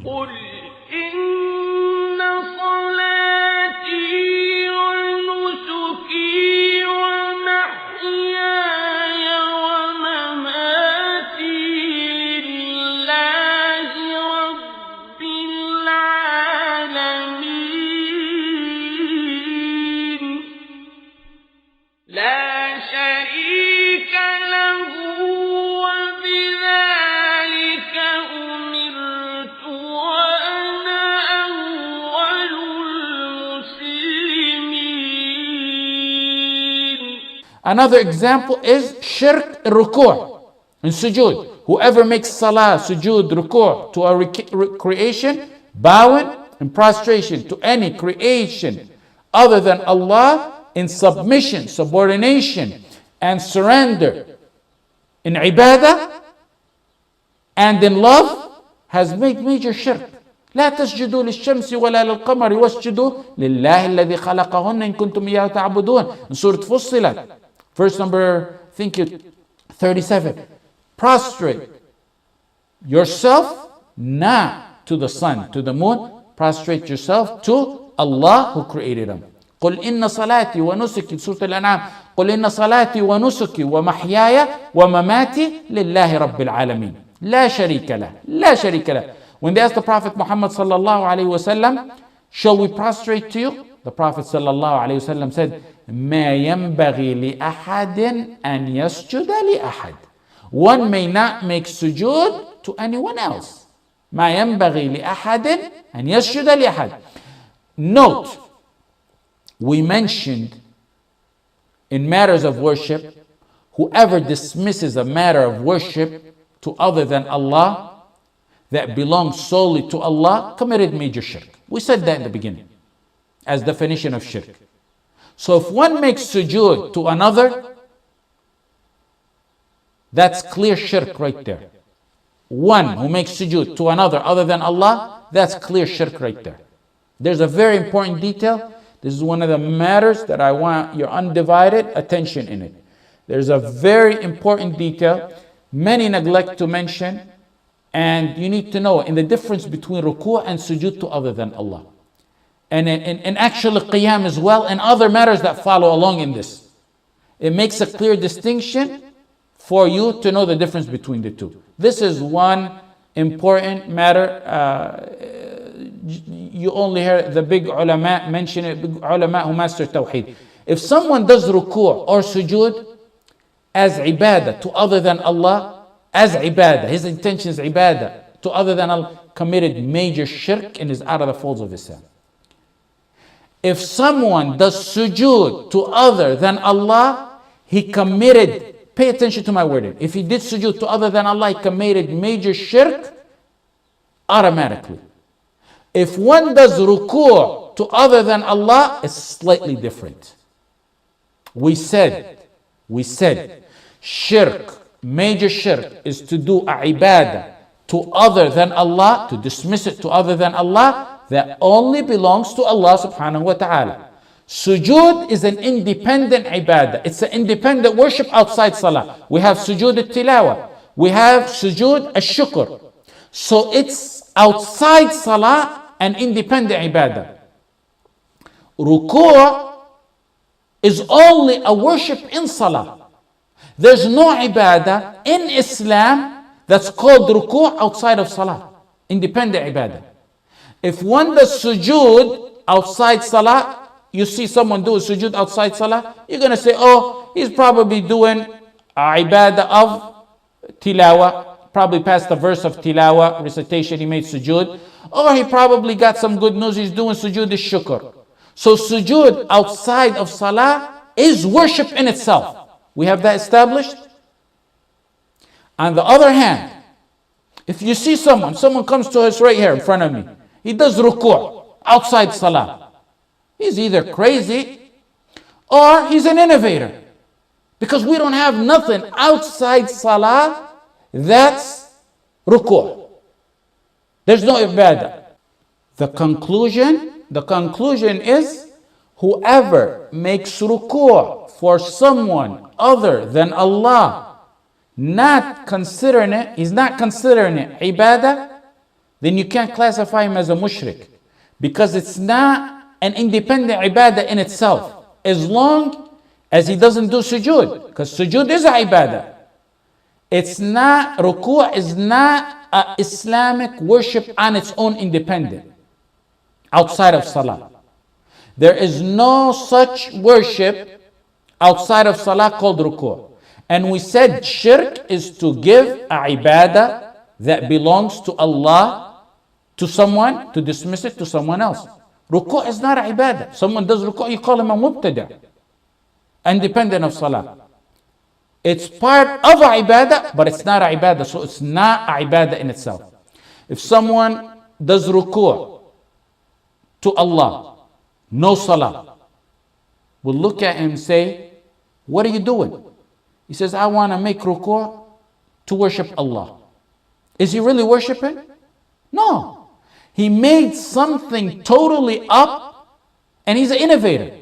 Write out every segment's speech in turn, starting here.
قل إن صلاتي ونسكي ومحياي ومماتي لله رب العالمين لا شريك له وبذلك أمرت وأنا أول المسلمين. Another example is shirk al-ruku' in sujood. Whoever makes salah, sujood, ruku' to a creation, bowing and prostration to any creation other than Allah in submission, subordination, and surrender, in ibadah and in love, has made major shirk. لا تسجدوا للشمس ولا للقمر واسجدوا لله الذي خلقهن إن كنتم إياه تعبدون. In Surah Fussilat, verse number, I think 37. Prostrate yourself not to the sun, to the moon. Prostrate yourself to Allah who created them. قل إن صلاتي ونسكي, Surah Al-An'am. قل إن صلاتي ونسكي ومحياي ومماتي لله رب العالمين لا شريك له. لا شريك له. When they asked the Prophet Muhammad sallallahu alayhi wa sallam, shall we prostrate to you? The Prophet sallallahu alayhi wa sallam said, ما ينبغي لأحد أن يسجد لأحد. One may not make sujood to anyone else. ما ينبغي لأحد أن يسجد لأحد. Note, we mentioned in matters of worship, whoever dismisses a matter of worship to other than Allah that belongs solely to Allah committed major shirk. We said that in the beginning as definition of shirk. So if one makes sujood to another, that's clear shirk right there. One who makes sujood to another other than Allah, that's clear shirk right there. There's a very important detail. This is one of the matters that I want your undivided attention in it. There's a very important detail many neglect to mention, and you need to know in the difference between ruku' and sujood to other than Allah. And in actual qiyam as well, and other matters that follow along in this. It makes a clear distinction for you to know the difference between the two. This is one important matter. You only hear the big ulama mention it, big ulama who master Tawheed. If someone does ruku' or sujood as ibadah to other than Allah, as ibadah, his intention is ibadah to other than Allah, committed major shirk and is out of the folds of Islam. If someone does sujood to other than Allah, he committed, pay attention to my wording, if he did sujood to other than Allah, he committed major shirk automatically. If one does ruku' to other than Allah, it's slightly different. We said, shirk, major shirk is to do a ibadah to other than Allah, to dismiss it to other than Allah, that only belongs to Allah subhanahu wa ta'ala. Sujood is an independent ibadah. It's an independent worship outside salah. We have sujood al-tilawa. We have sujood al-shukr. So it's outside salah and independent ibadah. Ruku' is only a worship in salah. There's no ibadah in Islam that's called ruku' outside of salah. Independent ibadah. If one does sujood outside salah, you see someone do a sujood outside salah, you're going to say, oh, he's probably doing a ibadah of tilawa, probably past the verse of tilawa, recitation, he made sujood. Or he probably got some good news, he's doing sujood al-shukr. So sujood outside of salah is worship in itself. We have that established. On the other hand, if you see someone comes to us right here in front of me, he does ruku' outside salah. He's either crazy or he's an innovator. Because we don't have nothing outside salah that's ruku'. There's no ibadah. The conclusion is whoever makes ruku' for someone other than Allah, he's not considering it ibadah, then you can't classify him as a mushrik, because it's not an independent ibadah in itself, as long as he doesn't do sujood, because sujood is a ibadah. It's not, ruku' is not a Islamic worship on its own independent, outside of salah. There is no such worship outside of salah called ruku'. And we said shirk is to give a ibadah that belongs to Allah to someone, to dismiss it to someone else. Ruku' is not a ibadah. Someone does ruku', you call him a mubtada', independent of salah. It's part of a ibadah, but it's not a ibadah, so it's not a ibadah in itself. If someone does ruku' to Allah, no salah, we'll look at him and say, what are you doing? He says, I want to make ruku' to worship Allah. Is he really worshiping? No. He made something totally up, and he's an innovator.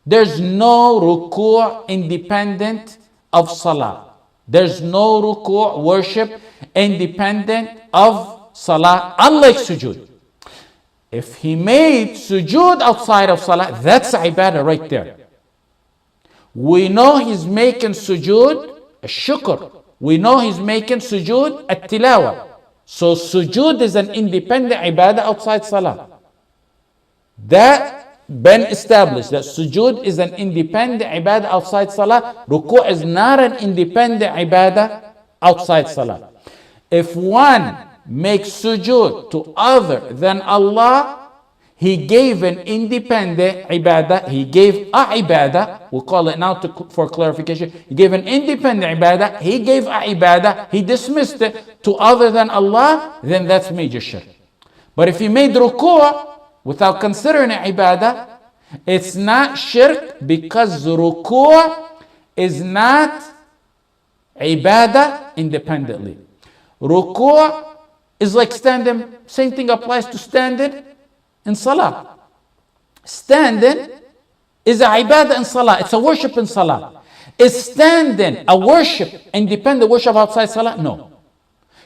There's no ruku' independent of salah. There's no ruku' worship independent of salah, unlike sujood. If he made sujood outside of salah, that's ibadah right there. We know he's making sujood shukr. We know he's making sujood at-tilawa. So sujood is an independent ibadah outside salah. That been established, that sujood is an independent ibadah outside salah. Ruku' is not an independent ibadah outside salah. If one makes sujood to other than Allah, he gave an independent ibadah. He gave a ibadah. We'll call it now for clarification. He gave an independent ibadah. He gave a ibadah. He dismissed it to other than Allah. Then that's major shirk. But if he made ruku' without considering it ibadah, it's not shirk, because ruku' is not ibadah independently. Ruku' is like standing. Same thing applies to standing in salah. Standing is a ibadah in salah. It's a worship in salah. Is standing a worship, independent worship outside salah? No.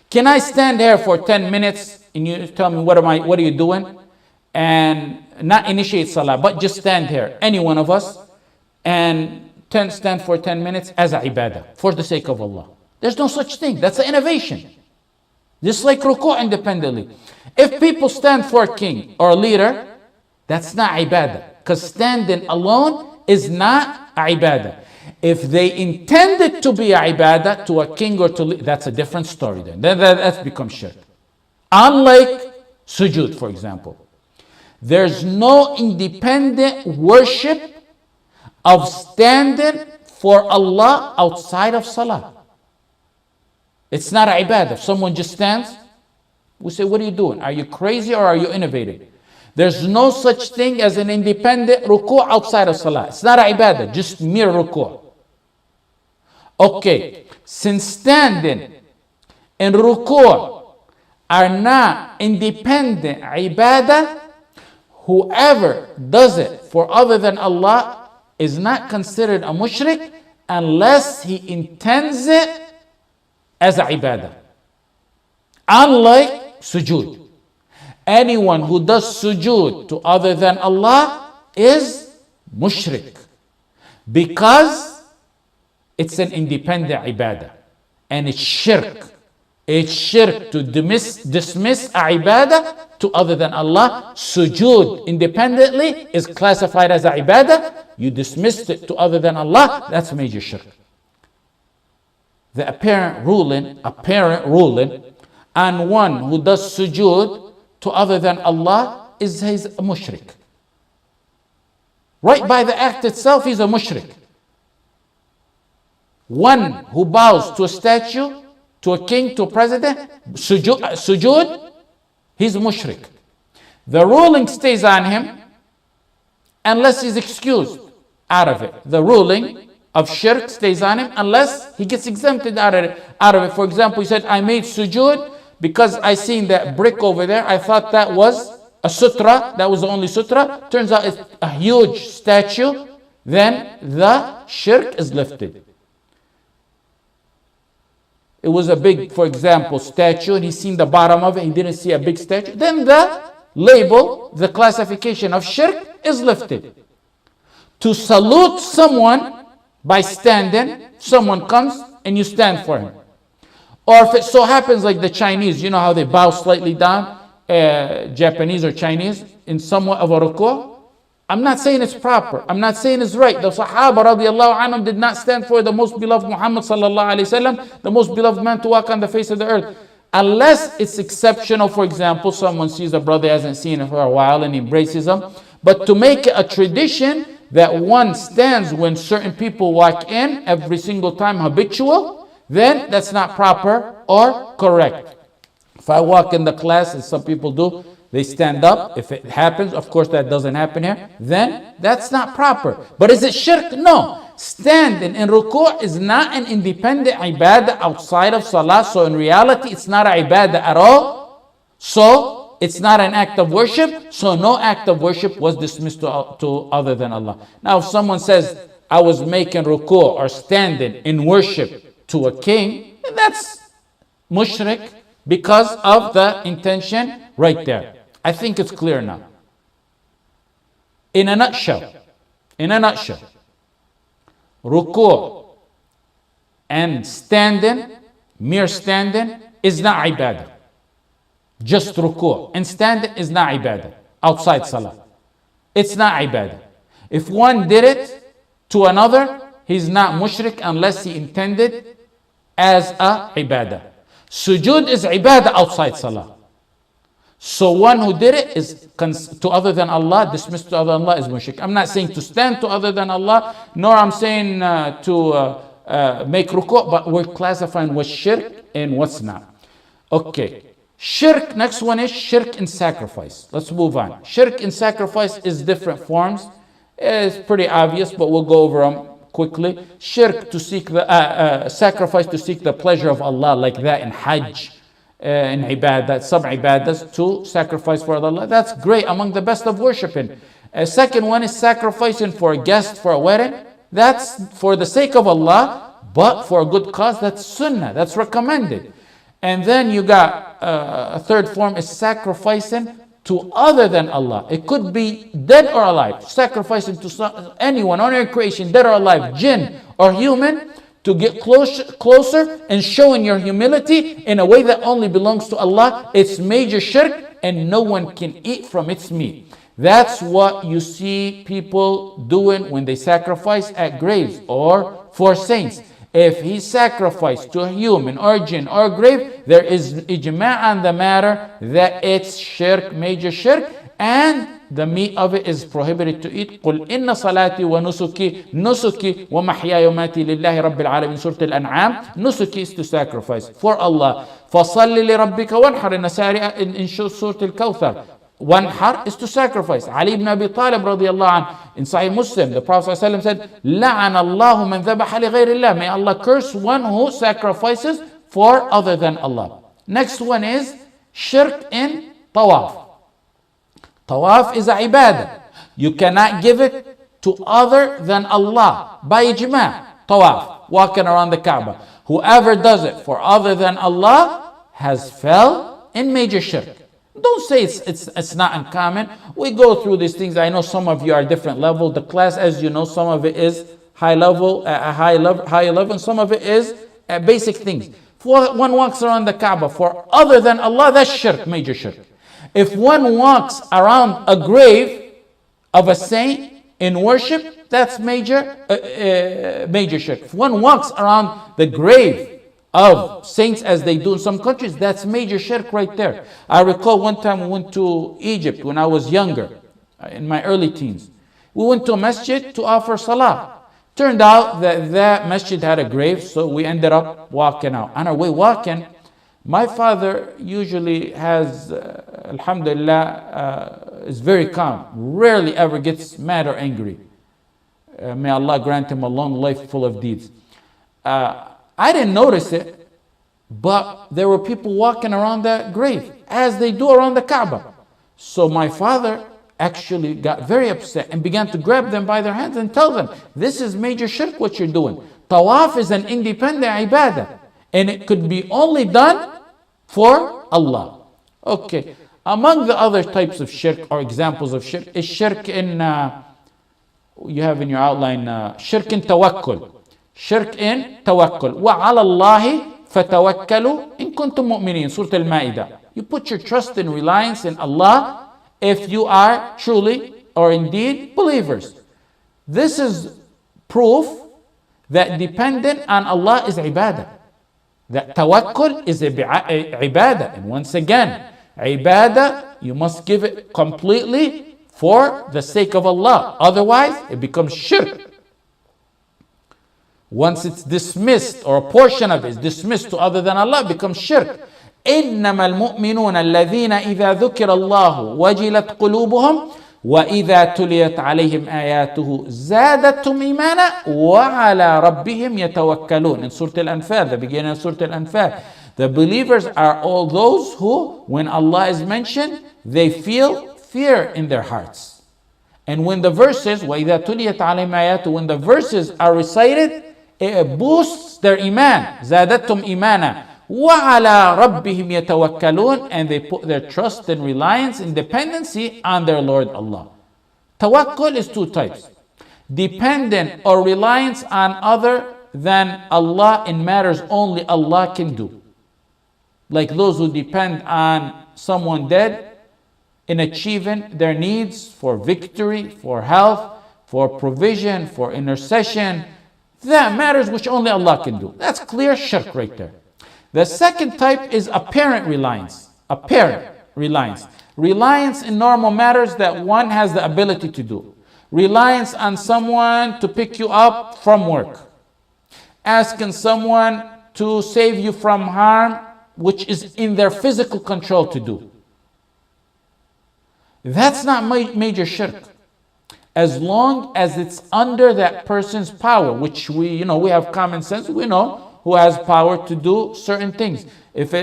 Can I stand here for 10 minutes and you tell me what are you doing? And not initiate salah, but just stand here, any one of us, and stand for 10 minutes as a ibadah, for the sake of Allah. There's no such thing. That's an innovation. Just like ruku' independently. If people stand for a king or a leader, that's not ibadah, because standing alone is not ibadah. If they intended to be ibadah to a king or to that's a different story then. That's become shirk. Unlike sujood, for example. There's no independent worship of standing for Allah outside of salah. It's not a ibadah. If someone just stands, we say, what are you doing? Are you crazy or are you innovating? There's no such thing as an independent ruku' outside of salah. It's not a ibadah, just mere ruku'. Okay, since standing and ruku' are not independent ibadah, whoever does it for other than Allah is not considered a mushrik unless he intends it as a ibadah. Unlike sujood. Anyone who does sujood to other than Allah is mushrik, because it's an independent ibadah, and it's shirk. It's shirk to dismiss a ibadah to other than Allah. Sujood independently is classified as a ibadah. You dismissed it to other than Allah, that's major shirk. The apparent ruling on one who does sujood to other than Allah is he's a mushrik. Right by the act itself, he's a mushrik. One who bows to a statue, to a king, to a president, sujood, he's a mushrik. The ruling stays on him unless he's excused out of it. The ruling of shirk stays on him unless he gets exempted out of it. For example, he said, I made sujood because I seen that brick over there. I thought that was a sutra. That was the only sutra. Turns out it's a huge statue. Then the shirk is lifted. it was a big, for example, statue, and he's seen the bottom of it, he didn't see a big statue, then the label, the classification of shirk is lifted. To salute someone by standing, someone comes and you stand for him. Or if it so happens like the Chinese, you know how they bow slightly down, Japanese or Chinese, in somewhat of a ruku'. I'm not saying it's proper. I'm not saying it's right. The Sahaba radiallahu anhum did not stand for the most beloved Muhammad sallallahu alayhi wasallam, the most beloved man to walk on the face of the earth. Unless it's exceptional, for example, someone sees a brother hasn't seen him for a while and he embraces him. But to make it a tradition that one stands when certain people walk in every single time habitual, then that's not proper or correct. If I walk in the class, as some people do, they stand up. If it happens, of course that doesn't happen here, then that's not proper. But is it shirk? No. Standing in ruku' is not an independent ibadah outside of salah. So in reality, it's not an ibadah at all. So it's not an act of worship. So no act of worship was dismissed to other than Allah. Now if someone says, I was making ruku' or standing in worship to a king, that's mushrik because of the intention right there. I think it's clear now. In a nutshell, ruku' and standing, mere standing, is not ibadah. Just ruku' and standing is not ibadah outside salah. It's not ibadah. If one did it to another, he's not mushrik unless he intended as a ibadah. Sujood is ibadah outside salah. So one who did it is to other than Allah, dismissed to other than Allah, is mushrik. I'm not saying to stand to other than Allah, nor I'm saying to make ruku', but we're classifying what's shirk and what's not. Okay. Shirk, next one is shirk in sacrifice. Let's move on. Shirk in sacrifice is different forms. It's pretty obvious, but we'll go over them quickly. Shirk to seek the sacrifice to seek the pleasure of Allah, like that in Hajj. In ibadah, some ibadas to sacrifice for Allah. That's great, among the best of worshiping. Second one is sacrificing for a guest for a wedding. That's for the sake of Allah, but for a good cause. That's sunnah, that's recommended. And then you got a third form is sacrificing to other than Allah. It could be dead or alive. Sacrificing to anyone on your creation, dead or alive, jinn or human, to get closer and showing your humility in a way that only belongs to Allah. It's major shirk and no one can eat from its meat. That's what you see people doing when they sacrifice at graves or for saints. If he sacrificed to a human or jinn or grave, there is ijma' on the matter that it's shirk, major shirk, and the meat of it is prohibited to eat. قُلْ إِنَّ صَلَاتِي وَنُسُكِي نُسُكِي وَمَحْيَايَ وَمَمَاتِي لِلَّهِ رَبِّ الْعَالَمِينَ. Surah Al-An'am. Nusuki is to sacrifice for Allah. فَصَلِّ لِرَبِّكَ وَانْحَرْ in Surah Al-Kawthar. Wanhar is to sacrifice. Ali ibn Abi Talib radiallahu anh, in Sahih Muslim, the Prophet ﷺ said, لَعَنَ اللَّهُ مَنْ ذَبَحَ لِغَيْرِ اللَّهِ. May Allah curse one who sacrifices for other than Allah. Next one is shirk in tawaf. Tawaf is a ibadah. You cannot give it to other than Allah. By ijma', tawaf, walking around the Kaaba. Whoever does it for other than Allah has fell in major shirk. Don't say it's not uncommon. We go through these things. I know some of you are different level. The class, as you know, some of it is high level, high level, and some of it is basic things. If one walks around the Kaaba for other than Allah, that's shirk, major shirk. If one walks around a grave of a saint in worship, that's major shirk. If one walks around the grave of saints as they do in some countries, that's major shirk right there. I recall one time we went to Egypt when I was younger, in my early teens. We went to a masjid to offer salah. Turned out that masjid had a grave, so we ended up walking out. On our way walking, my father usually has, alhamdulillah, is very calm, rarely ever gets mad or angry. May Allah grant him a long life full of deeds. I didn't notice it, but there were people walking around that grave, as they do around the Kaaba. So my father actually got very upset and began to grab them by their hands and tell them, this is major shirk what you're doing. Tawaf is an independent ibadah. And it could be only done for Allah. Okay. Among the other types of shirk or examples of shirk is shirk in, you have in your outline, shirk in tawakkul. Shirk in tawakkul. وَعَلَى اللَّهِ فَتَوَكَّلُوا إِن كُنتُم مُؤْمِنِينَ. Surah Al-Ma'idah. You put your trust and reliance in Allah if you are truly or indeed believers. This is proof that dependent on Allah is ibadah. That tawakkul is ibadah. And once again, ibadah, you must give it completely for the sake of Allah. Otherwise, it becomes shirk. Once it's dismissed or a portion of it is dismissed to other than Allah, it becomes shirk. إنما المؤمنون الذين إذا ذكر الله وجلت قلوبهم وإذا تليت عليهم آياته زادتهم إيمانا وعلى ربهم يتوكلون. In Surah Al-Anfal, the beginning of Surah Al-Anfal, the believers are all those who, when Allah is mentioned, they feel fear in their hearts. And when the verses, وَإِذَا تُلِيَتْ عَلَيْهِمْ آيَاتُهُ, when the verses are recited, it boosts their iman. زادتهم إيمانا وَعَلَى رَبِّهِمْ يَتَوَكَّلُونَ, and they put their trust and reliance and dependency on their Lord Allah. Tawakkul is two types. Dependent or reliance on other than Allah in matters only Allah can do. Like those who depend on someone dead in achieving their needs for victory, for health, for provision, for intercession. That matters which only Allah can do. That's clear shirk right there. The second type is apparent reliance. Apparent reliance. Reliance in normal matters that one has the ability to do. Reliance on someone to pick you up from work. Asking someone to save you from harm which is in their physical control to do. That's not major shirk. As long as it's under that person's power, which we have common sense, we know who has power to do certain things. If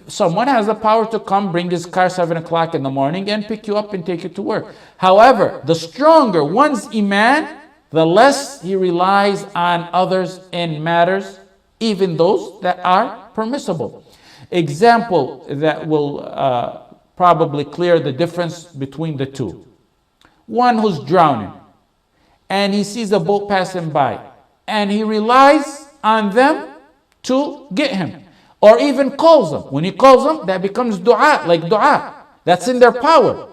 someone has the power to come, bring his car 7 o'clock in the morning and pick you up and take you to work. However, the stronger one's iman, the less he relies on others in matters, even those that are permissible. Example that will probably clear the difference between the two. One who's drowning and he sees a boat passing by and he relies on them to get him, or even calls them. When he calls them, that becomes dua, like dua. That's in their power.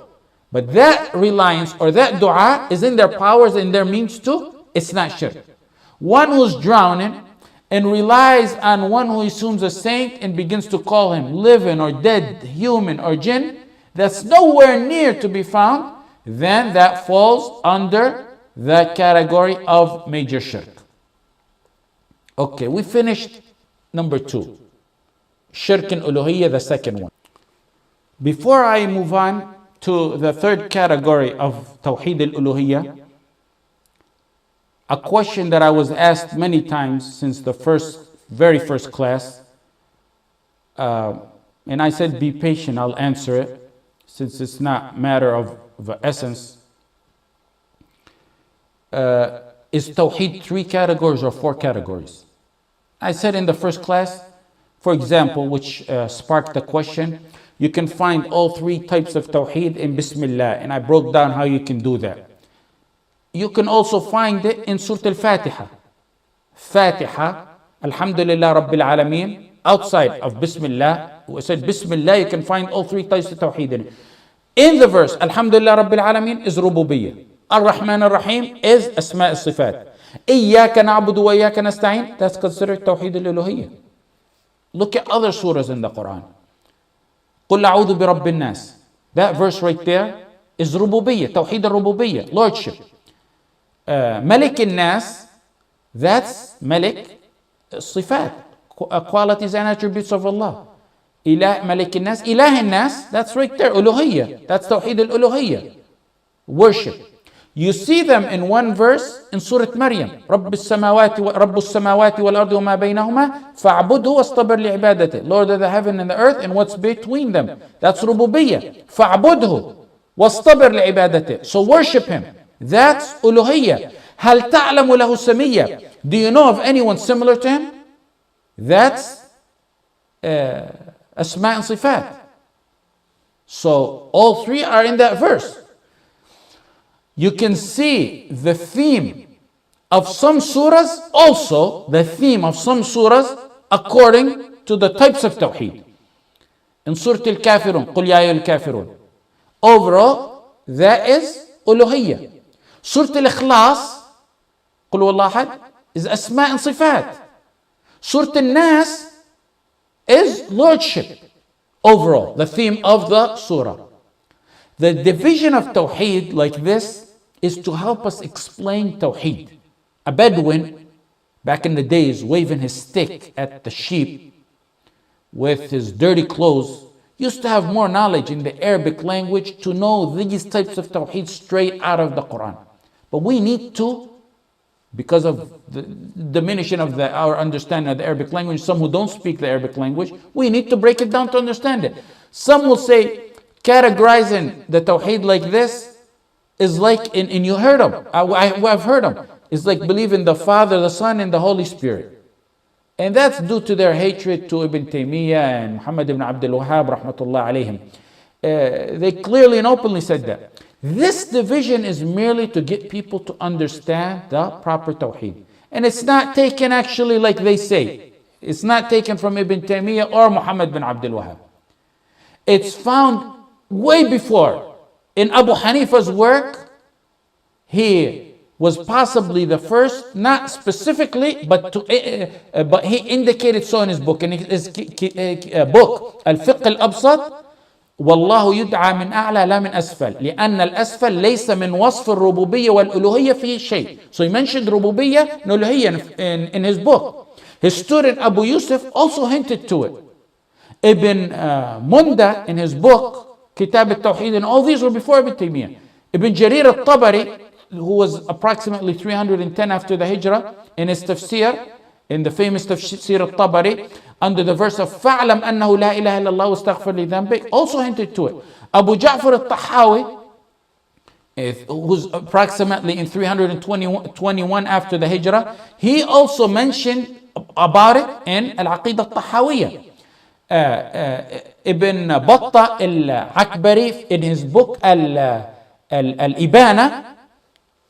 But that reliance or that dua is in their powers and their means too. It's not shirk. One who's drowning and relies on one who assumes a saint and begins to call him living or dead, human or jinn, that's nowhere near to be found, then that falls under the category of major shirk. Okay, we finished number 2. Shirk al-Uluhiyyah, the second one. Before I move on to the third category of Tawheed al-Uluhiyyah, a question that I was asked many times since the very first class, and I said be patient, I'll answer it, since it's not matter of essence. Is Tawheed 3 categories or 4 categories? I said in the first class, for example, which sparked the question, you can find all 3 types of Tawheed in Bismillah, and I broke down how you can do that. You can also find it in Surah Al-Fatiha. Fatiha, Alhamdulillah Rabbil Alameen, outside of Bismillah. We said Bismillah, you can find all 3 types of Tawheed in it. In the verse, Alhamdulillah Rabbil Alameen is Rububiyyah. Ar-Rahman Ar-Rahim is Asma' al-Sifat. Iyyaka na'budu wa iyyaka nasta'in, that's considered Tawheed al-Uluhiyyah. Look at other surahs in the Quran. قُلْ أَعُوذُ بِرَبِّ النَّاسِ. That verse right there is Rububiyyah, Tawheed al-Rububiyyah, Lordship. Malik al-Nas, that's Malik Sifat, qualities and attributes of Allah. Malik al-Nas, Ilah al-Nas, that's right there, Uluhiyyah, that's Tawheed al-Uluhiyyah, worship. You see them in one verse in Surah Maryam. رب السماوات والأرض وما بينهما فاعبده واصطبر لعبادته. Lord of the heaven and the earth and what's between them. That's Rububiyyah. فاعبده واصطبر لعبادته. So worship him. That's Uluhiyyah. هل تعلم له سمية. Do you know of anyone similar to him? That's Asma and Sifat. So all three are in that verse. You can see the theme of some surahs, also the theme of some surahs according to the types of Tawheed. In Surah Al-Kafirun, قُلْ يَا أَيُّهَا الْكَافِرُونَ. Overall, that is Uluhiyyah. Surah Al-Ikhlas, قُلْ هُوَ اللَّهُ أَحَدٌ, is Asma and Sifat. Surah Al-Nas is Lordship. Overall, the theme of the surah. The division of Tawheed like this is to help us explain Tawheed. A Bedouin, back in the days, waving his stick at the sheep with his dirty clothes, used to have more knowledge in the Arabic language to know these types of Tawheed straight out of the Quran. But we need to, because of the diminishing of our understanding of the Arabic language, some who don't speak the Arabic language, we need to break it down to understand it. Some will say, categorizing the Tawheed like this is like, and you heard them, I've heard them, it's like believing the Father, the Son, and the Holy Spirit. And that's due to their hatred to Ibn Taymiyyah and Muhammad ibn Abdul Wahhab, rahmatullah alayhim. They clearly and openly said that. This division is merely to get people to understand the proper Tawheed. And it's not taken actually like they say. It's not taken from Ibn Taymiyyah or Muhammad bin Abdul Wahhab. It's found way before. In Abu Hanifa's work, he was possibly the first, not specifically, but he indicated so in his book. In his book, Al-Fiqh Al-Absat, والله يدعى من أعلى لا من أسفل لأن الأسفل ليس من وصف الربوبية والألوهية فيه شيء. So he mentioned Rububiyyah and Uluhiyyah in his book. His student Abu Yusuf also hinted to it. Ibn Munda in his book Kitab al-Tawheed, and all these were before Ibn Taymiyyah. Ibn Jarir al-Tabari, who was approximately 310 after the Hijrah, in his tafsir, in the famous tafsir al-Tabari, under the verse of فَعْلَمْ أَنَّهُ لَا إِلَهَ إِلَّا اللَّهُ وَاسْتَغْفِرْ لِذَنبِكَ, also hinted to it. Abu Ja'far al-Tahawi, who's approximately in 321 after the Hijrah, he also mentioned about it in Al-Aqidah al-Tahawiyah. Ibn Battah al-Akbari in his book Al-Ibana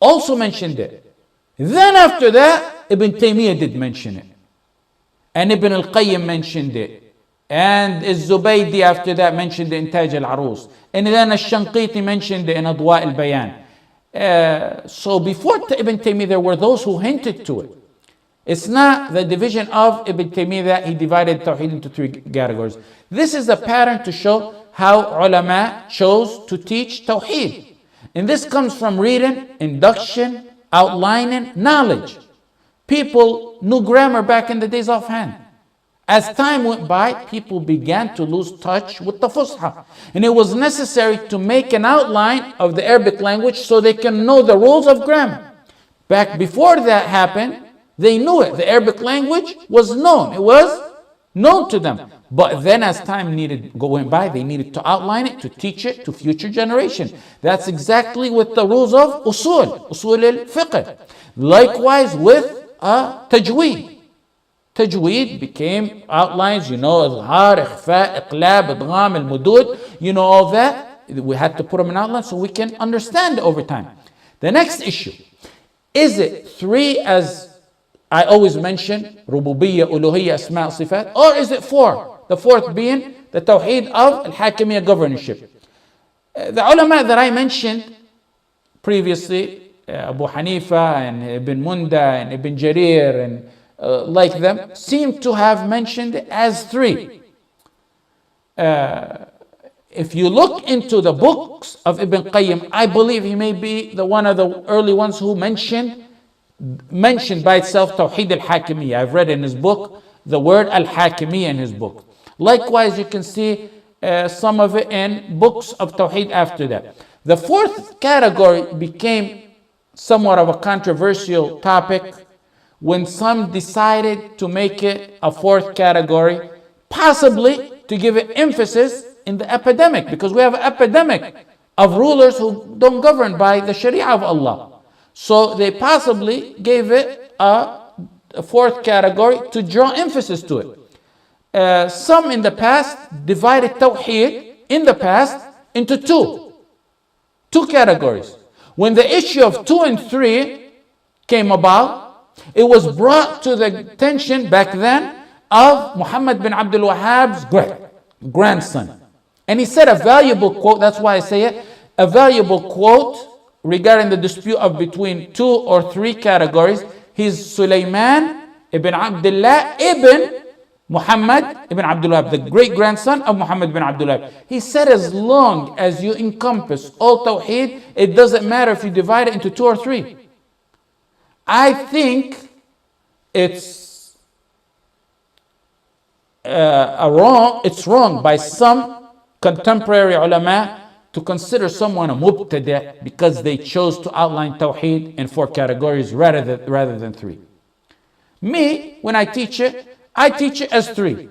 also mentioned it. Then after that, Ibn Taymiyyah did mention it. And Ibn al-Qayyim mentioned it. And Az-Zubaydi after that mentioned it in Taj al-Arus. And then Al-Shanqiti mentioned it in Adwa al-Bayan. So before Ibn Taymiyyah, there were those who hinted to it. It's not the division of Ibn Taymiyyah that he divided Tawheed into three categories. This is a pattern to show how ulama chose to teach Tawheed. And this comes from reading, induction, outlining, knowledge. People knew grammar back in the days offhand. As time went by, people began to lose touch with the Fusha. And it was necessary to make an outline of the Arabic language so they can know the rules of grammar. Back before that happened, they knew it. The Arabic language was known. It was known to them. But then as time went by, they needed to outline it, to teach it to future generations. That's exactly with the rules of usul al-fiqh. Likewise with tajweed. Tajweed became outlines, izhar, ikhfa, iqlab, idgham, al-mudud, all that. We had to put them in outline so we can understand it over time. The next issue, is it three as I always mention, Rububiyyah, Uluhiyyah, Asma, Sifat, or is it four? The fourth being the Tawheed of Al-Hakimiyyah governorship. The ulama that I mentioned previously, Abu Hanifa and Ibn Munda and Ibn Jarir and like them, seem to have mentioned it as three. If you look into the books of Ibn Qayyim, I believe he may be one of the early ones who mentioned by itself Tawheed al-Hakimiyyah. I've read in his book the word al-Hakimiyyah in his book. Likewise, you can see some of it in books of Tawheed after that. The fourth category became somewhat of a controversial topic when some decided to make it a fourth category, possibly to give it emphasis in the epidemic, because we have an epidemic of rulers who don't govern by the Sharia of Allah. So they possibly gave it a fourth category to draw emphasis to it. some in the past divided Tawheed in the past into two categories. When the issue of 2 and 3 came about, it was brought to the attention back then of Muhammad bin Abdul Wahhab's grandson. And he said a valuable quote, that's why I say it, a valuable quote regarding the dispute of between 2 or 3 categories. He's Sulaiman ibn Abdullah ibn Muhammad ibn Abdul Wahhab, the great grandson of Muhammad bin Abdul Wahhab. He said, as long as you encompass all Tawheed, it doesn't matter if you divide it into 2 or 3. I think it's wrong by some contemporary ulama to consider someone a mubtadi' because they chose to outline Tawheed in 4 categories rather than 3. Me, when I teach it as 3.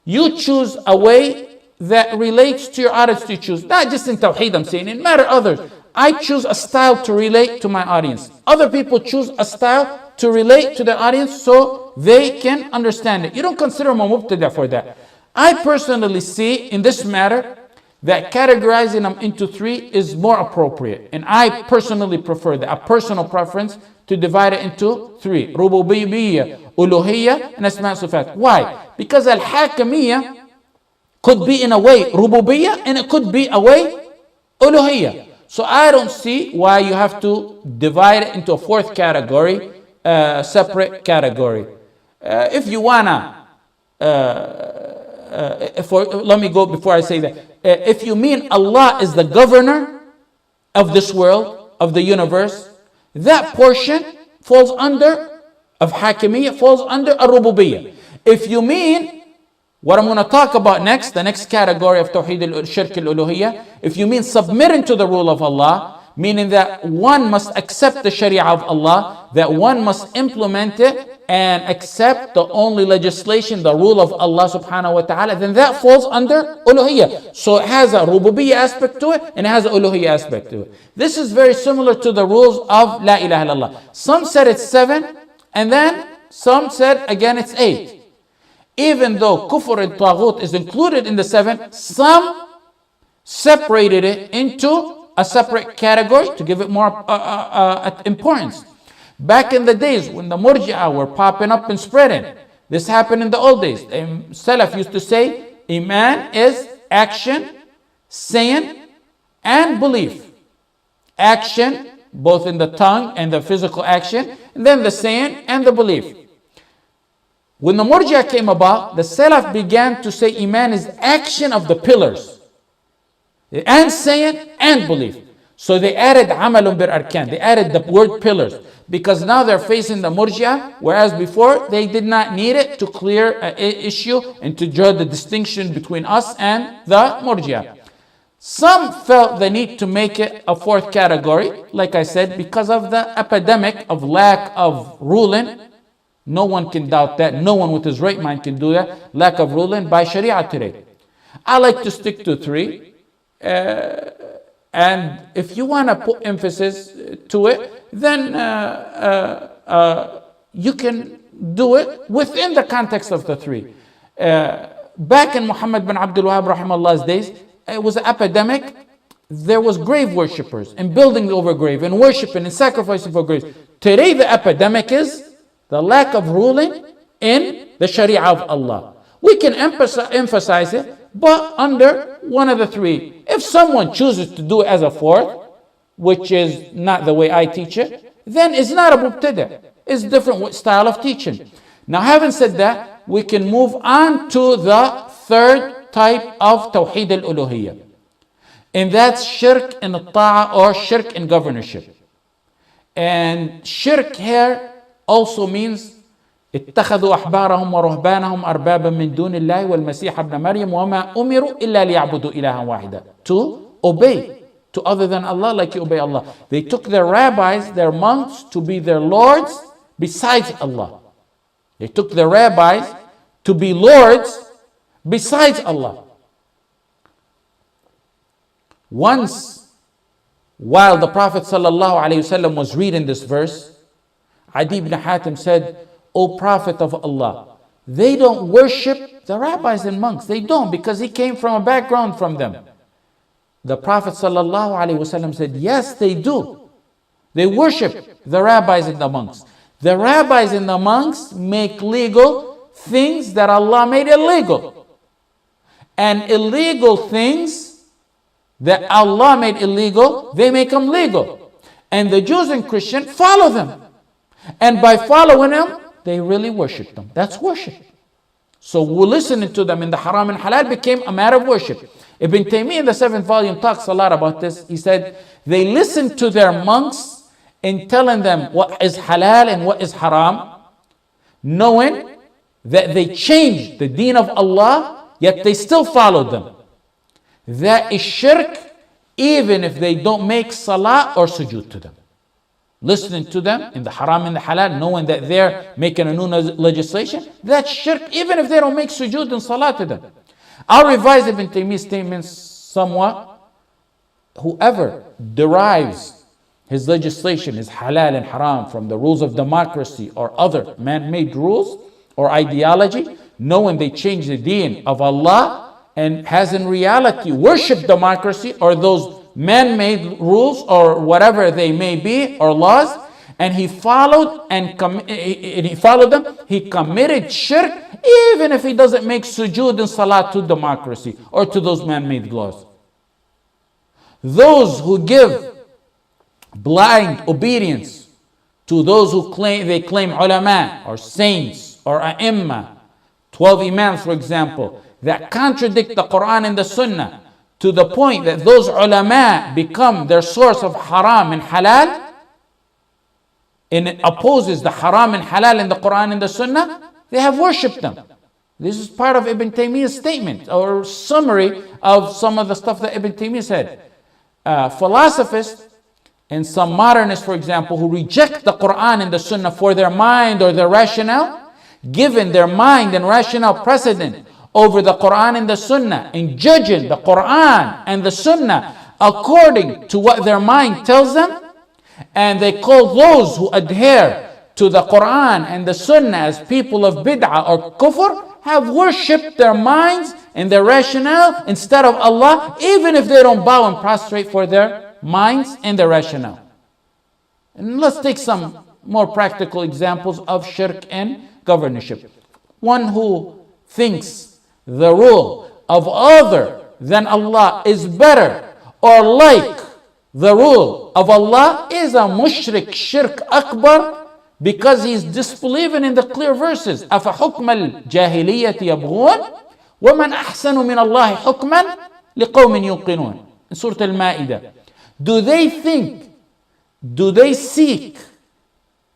You choose a way that relates to your audience to choose. Not just in Tawheed, I'm saying, in matter others. I choose a style to relate to my audience. Other people choose a style to relate to their audience so they can understand it. You don't consider them a mubtada for that. I personally see in this matter that categorizing them into 3 is more appropriate. And I personally prefer that, a personal preference, to divide it into 3. Rububiyyah, Uluhiyyah, and Asma' Sifat. Why? Because Al-Hakimiyyah could be in a way Rububiyyah and it could be a way Uluhiyyah. So I don't see why you have to divide it into a 4th category, separate category. If you wanna, let me go before I say that. If you mean Allah is the governor of this world, of the universe, that portion falls under, of Hakimiyyah, falls under Ar-Rububiyyah. If you mean what I'm going to talk about next, the next category of Tawheed Shirk al-Uluhiyyah, if you mean submitting to the rule of Allah, meaning that one must accept the Sharia of Allah, that one must implement it and accept the only legislation, the rule of Allah subhanahu wa ta'ala, then that falls under Uluhiyyah. So it has a Rububiyyah aspect to it and it has an Uluhiyyah aspect to it. This is very similar to the rules of La ilaha illallah. Some said it's 7 and then some said again it's 8. Even though Kufr and Taghut is included in the 7, some separated it into a separate category to give it more importance. Back in the days when the Murji'ah were popping up and spreading, this happened in the old days. Salaf used to say, Iman is action, saying, and belief. Action, both in the tongue and the physical action, and then the saying and the belief. When the Murji'ah came about, the Salaf began to say Iman is action of the pillars, and saying and belief. So they added amalun bir arkan. They added the word pillars because now they're facing the Murji'ah, whereas before they did not need it to clear an issue and to draw the distinction between us and the Murji'ah. Some felt the need to make it a 4th category, like I said, because of the epidemic of lack of ruling. No one can doubt that. No one with his right mind can do that. Lack of ruling by Sharia today. I like to stick to 3. And if you want to put emphasis to it, then you can do it within the context of the 3. Back in Muhammad bin Abdul Wahhab rahimahullah's days, it was an epidemic. There was grave worshippers and building over grave and worshiping and sacrificing for graves. Today the epidemic is the lack of ruling in the Sharia of Allah. We can emphasize it, but under one of the 3. If someone chooses to do it as a 4th, which is not the way I teach it, then it's not a mubtada'. It's a different style of teaching. Now, having said that, we can move on to the 3rd type of Tawheed al-Uluhiyyah. And that's Shirk in Ta'a or Shirk in governorship. And Shirk here also means اتخذوا أحبارهم ورهبانهم أربابا من دون الله والمسيح ابن مريم وما أمروا إلا ليعبدوا إلها واحدا. To obey to other than Allah like you obey Allah. They took their rabbis, their monks, to be their lords besides Allah. They took their rabbis to be lords besides Allah. Once, while the Prophet ﷺ was reading this verse, Adi ibn Hatim said, O Prophet of Allah, they don't worship the rabbis and monks. They don't, because he came from a background from them. The Prophet ﷺ said, yes, they do. They worship the rabbis and the monks. The rabbis and the monks make legal things that Allah made illegal. And illegal things that Allah made illegal, they make them legal. And the Jews and Christians follow them. And by following them, they really worship them. That's worship. So listening to them in the haram and halal became a matter of worship. Ibn Taymiyyah in the 7th volume talks a lot about this. He said, they listened to their monks in telling them what is halal and what is haram, knowing that they changed the deen of Allah, yet they still followed them. That is shirk, even if they don't make salah or sujood to them. Listening to them in the haram and the halal, knowing that they're making a new legislation, that's shirk, even if they don't make sujood and salah to them. I'll revise Ibn Taymiyyah's statements somewhat. Whoever derives his legislation, his halal and haram, from the rules of democracy or other man-made rules or ideology, knowing they change the deen of Allah and has in reality worshipped democracy or those man-made rules or whatever they may be or laws, and he followed them, he committed shirk, even if he doesn't make sujood and salah to democracy or to those man-made laws. Those who give blind obedience to those who claim ulama or saints or a'imma, 12 imams for example, that contradict the Quran and the Sunnah to the point that those ulama become their source of haram and halal, and it opposes the haram and halal in the Quran and the Sunnah, they have worshipped them. This is part of Ibn Taymiyyah's statement or summary of some of the stuff that Ibn Taymiyyah said. Philosophers and some modernists, for example, who reject the Quran and the Sunnah for their mind or their rationale, given their mind and rationale precedent over the Quran and the Sunnah, and judging the Quran and the Sunnah according to what their mind tells them, and they call those who adhere to the Quran and the Sunnah as people of bid'ah or kufr, have worshipped their minds and their rationale instead of Allah, even if they don't bow and prostrate for their minds and their rationale. And let's take some more practical examples of shirk and governorship. One who thinks the rule of other than Allah is better or like the rule of Allah is a mushrik, shirk akbar, because he's disbelieving in the clear verses. أَفَحُكْمَ الْجَاهِلِيَّةِ يَبْغُونَ وَمَنْ أَحْسَنُ مِنَ اللَّهِ حُكْمًا لِقَوْمٍ يُوقِنُونَ in Surah Al-Ma'idah. Do they seek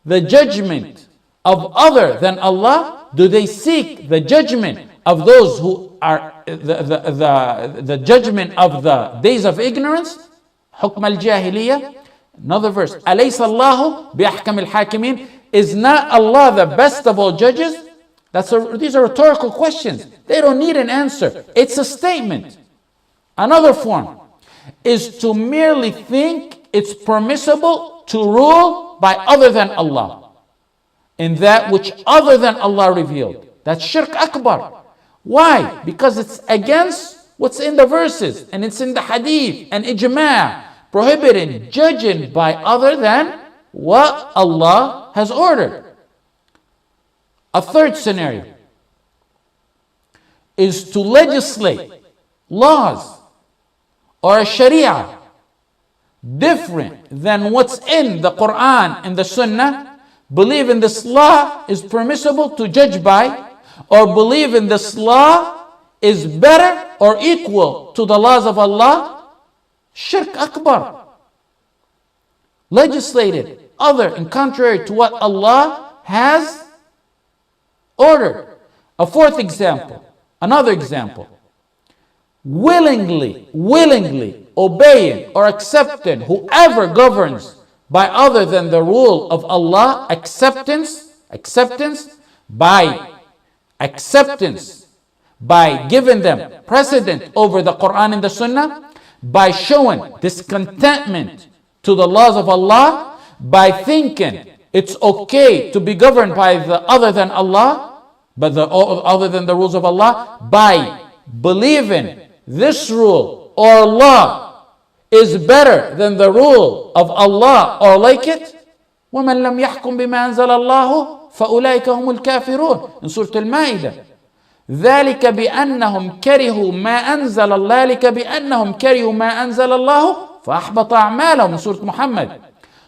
the judgment of other than Allah? Do they seek the judgment of those who are the judgment of the days of ignorance? حكم الجاهلية. Another verse, أليس الله بأحكم الحاكمين? Is not Allah the best of all judges? These are rhetorical questions. They don't need an answer. It's a statement. Another form is to merely think it's permissible to rule by other than Allah in that which other than Allah revealed. That's shirk akbar. Why? Because it's against what's in the verses, and it's in the hadith and ijma', prohibiting judging by other than what Allah has ordered. A third scenario is to legislate laws or a sharia different than what's in the Quran and the Sunnah, believe in this law is permissible to judge by, or believe in this law is better or equal to the laws of Allah. Shirk akbar. Legislated other and contrary to what Allah has ordered. A fourth example, another example. Willingly obeying or accepting whoever governs by other than the rule of Allah, acceptance by giving them precedent over the Quran and the Sunnah, by showing discontentment to the laws of Allah, by thinking it's okay to be governed by the other than Allah. but other than the rules of Allah, by believing this rule or law is better than the rule of Allah or like it, وَمَنْ لَمْ يَحْكُمْ بِمَا أَنزَلَ اللَّهُ فَأُولَٰئِكَ هُمُ الْكَافِرُونَ in Surah Al-Ma'idah. ذلك بأنهم كرهوا ما أنزل الله ذلك بأنهم كرهوا ما أنزل الله فأحبط أعمالهم in Surah Muhammad.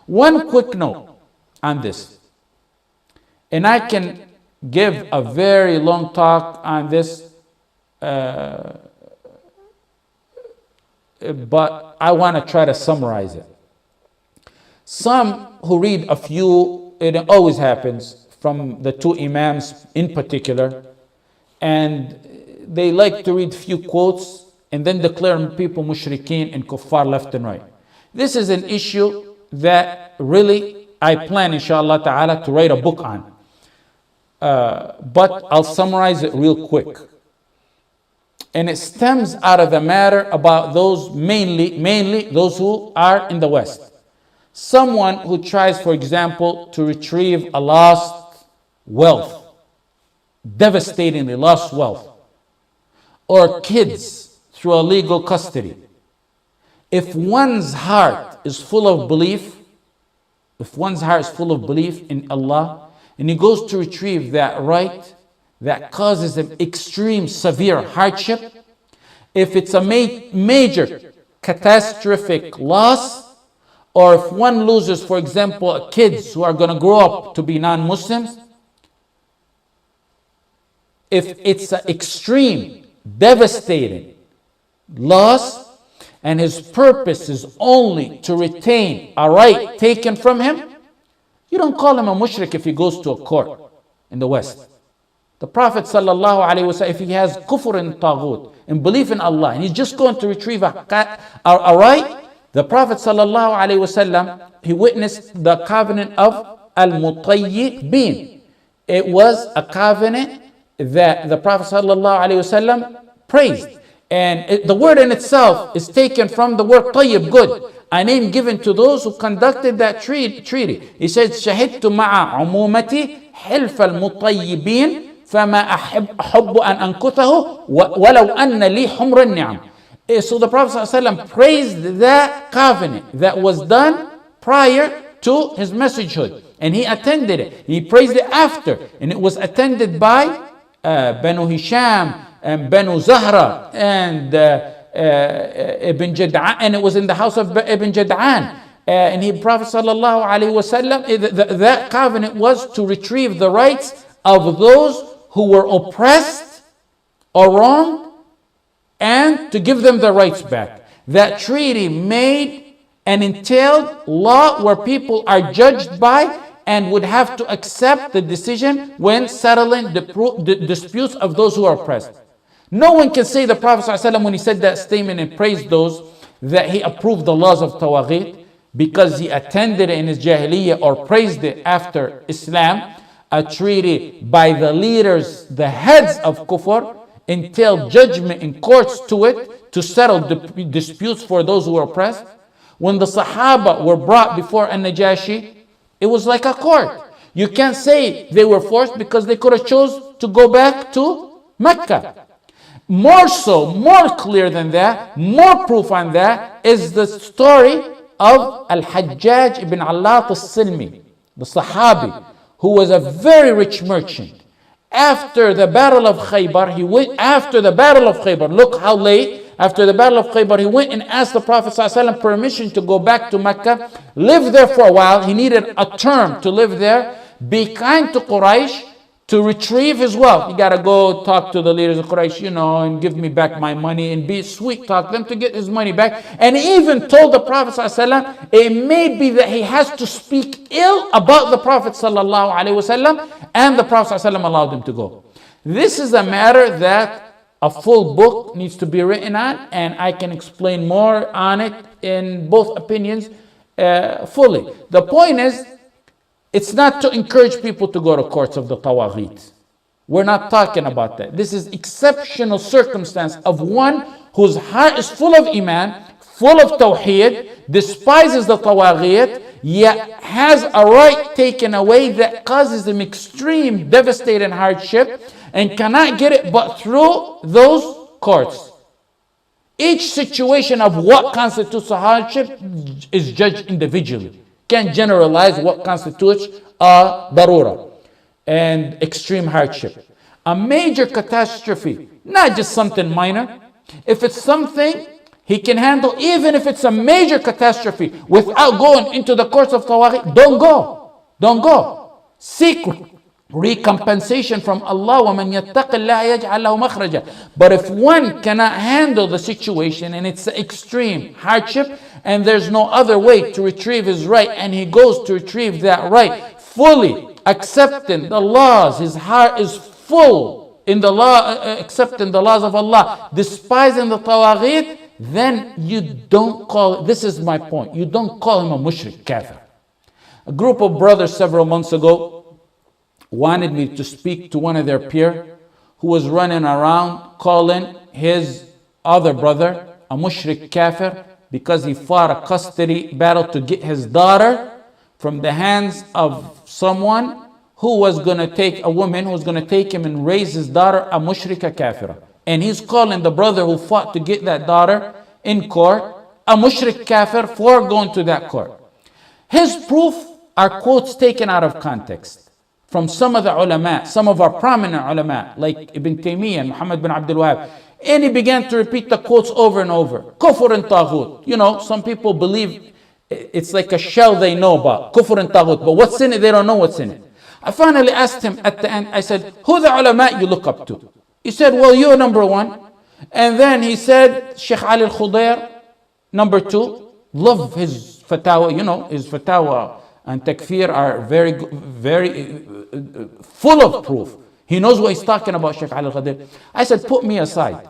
One quick note on this, and I can give a very long talk on this, but I want to try to summarize it. Some who read a few, it always happens from the two Imams in particular, and they like to read few quotes and then declare people mushrikeen and kuffar left and right. This is an issue that really I plan inshallah ta'ala to write a book on. But I'll summarize it real quick. And it stems out of the matter about those mainly those who are in the West. Someone who tries, for example, to retrieve a lost wealth, devastatingly lost wealth, or kids through a legal custody. If one's heart is full of belief, in Allah, and he goes to retrieve that right, that causes him extreme, severe hardship, if it's a major catastrophic loss, or if one loses, for example, kids who are going to grow up to be non-Muslims, if it's an extreme, devastating loss, and his purpose is only to retain a right taken from him, you don't call him a mushrik if he goes to a court in the West. The Prophet ﷺ, if he has kufr in Tawheed, in belief in Allah, and he's just going to retrieve a right, the Prophet ﷺ, he witnessed the covenant of al-Mutayyibin. It was a covenant that the Prophet ﷺ praised. And the word in itself is taken from the word tayyib, good, a name given to those who conducted that treaty. He said, شهدت مع عمومتي حلف المطيبين فما أحب أن أنكثه ولو أن لي حمر النعم. So the Prophet ﷺ praised that covenant that was done prior to his messagehood, and he attended it. He praised it after, and it was attended by Banu Hisham and Banu Zahra and Ibn Jad'an, and it was in the house of Ibn Jad'an. And the Prophet sallallahu alaihi wasallam, that covenant was to retrieve the rights of those who were oppressed or wronged, and to give them their rights back. That treaty made and entailed law where people are judged by and would have to accept the decision when settling the disputes of those who are oppressed. No one can say the Prophet ﷺ, when he said that statement and praised those, that he approved the laws of Tawheed because he attended it in his Jahiliyyah or praised it after Islam. A treaty by the leaders, the heads of Kufr, entailed judgment in courts to it to settle disputes for those who were oppressed. When the Sahaba were brought before An-Najashi, it was like a court. You can't say they were forced because they could have chose to go back to Mecca. More so, more clear than that, more proof on that is the story of Al-Hajjaj ibn Allat al-Silmi, the Sahabi, who was a very rich merchant. After the Battle of Khaybar, look how late, after the Battle of Khaybar, he went and asked the Prophet ﷺ permission to go back to Mecca, live there for a while. He needed a term to live there, be kind to Quraysh, to retrieve his wealth. You gotta go talk to the leaders of Quraysh, and give me back my money, and be sweet, talk them to get his money back. And he even told the Prophet ﷺ, it may be that he has to speak ill about the Prophet ﷺ, and the Prophet ﷺ allowed him to go. This is a matter that a full book needs to be written on, and I can explain more on it in both opinions fully. The point is, it's not to encourage people to go to courts of the Tawagheed. We're not talking about that. This is exceptional circumstance of one whose heart is full of Iman, full of Tawheed, despises the Tawagheed, yet has a right taken away that causes him extreme, devastating hardship and cannot get it but through those courts. Each situation of what constitutes a hardship is judged individually. Can't generalize what constitutes a darura and extreme hardship. A major catastrophe, not just something minor. If it's something he can handle, even if it's a major catastrophe, without going into the courts of Tawheed, don't go. Don't go. Seek recompensation from Allah. وَمَنْ يَتَّقِ اللَّهَ يَجْعَلْ لَهُ مَخْرَجًا. But if one cannot handle the situation and it's extreme hardship and there's no other way to retrieve his right, and he goes to retrieve that right fully accepting the laws, his heart is full in the law, accepting the laws of Allah, despising the Tawheed, then you don't call, this is my point, you don't call him a mushrik, kafir. A group of brothers several months ago wanted me to speak to one of their peer who was running around calling his other brother a mushrik kafir because he fought a custody battle to get his daughter from the hands of someone who was going to take a woman, who was going to take him and raise his daughter, a mushrika kafira. And he's calling the brother who fought to get that daughter in court a mushrik kafir for going to that court. His proof are quotes taken out of context from some of the ulama, some of our prominent ulama, like Ibn Taymiyyah and Muhammad bin Abdul Wahab. And he began to repeat the quotes over and over. Kufr and taghut. You know, some people believe it's like a shell they know about. Kufr and taghut. But what's in it, they don't know what's in it. I finally asked him at the end, I said, who the ulama you look up to? He said, well, you're number one. And then he said, Shaykh Ali al-Khudair, number two. Love his fatawa, you know, his fatawa and takfir are very full of proof. He knows what he's talking about, Shaykh Ali al-Khudair. I said, put me aside.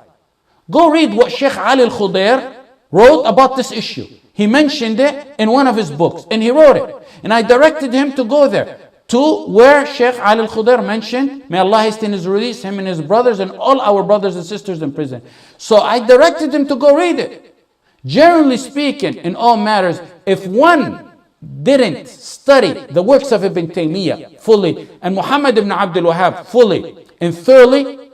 Go read what Shaykh Ali al-Khudair wrote about this issue. He mentioned it in one of his books, and he wrote it. And I directed him to go there, to where Shaykh Ali al-Khudair mentioned, may Allah hasten his release, him and his brothers and all our brothers and sisters in prison. So I directed him to go read it. Generally speaking, in all matters, if one didn't study the works of Ibn Taymiyyah fully and Muhammad ibn Abdul Wahab fully and thoroughly,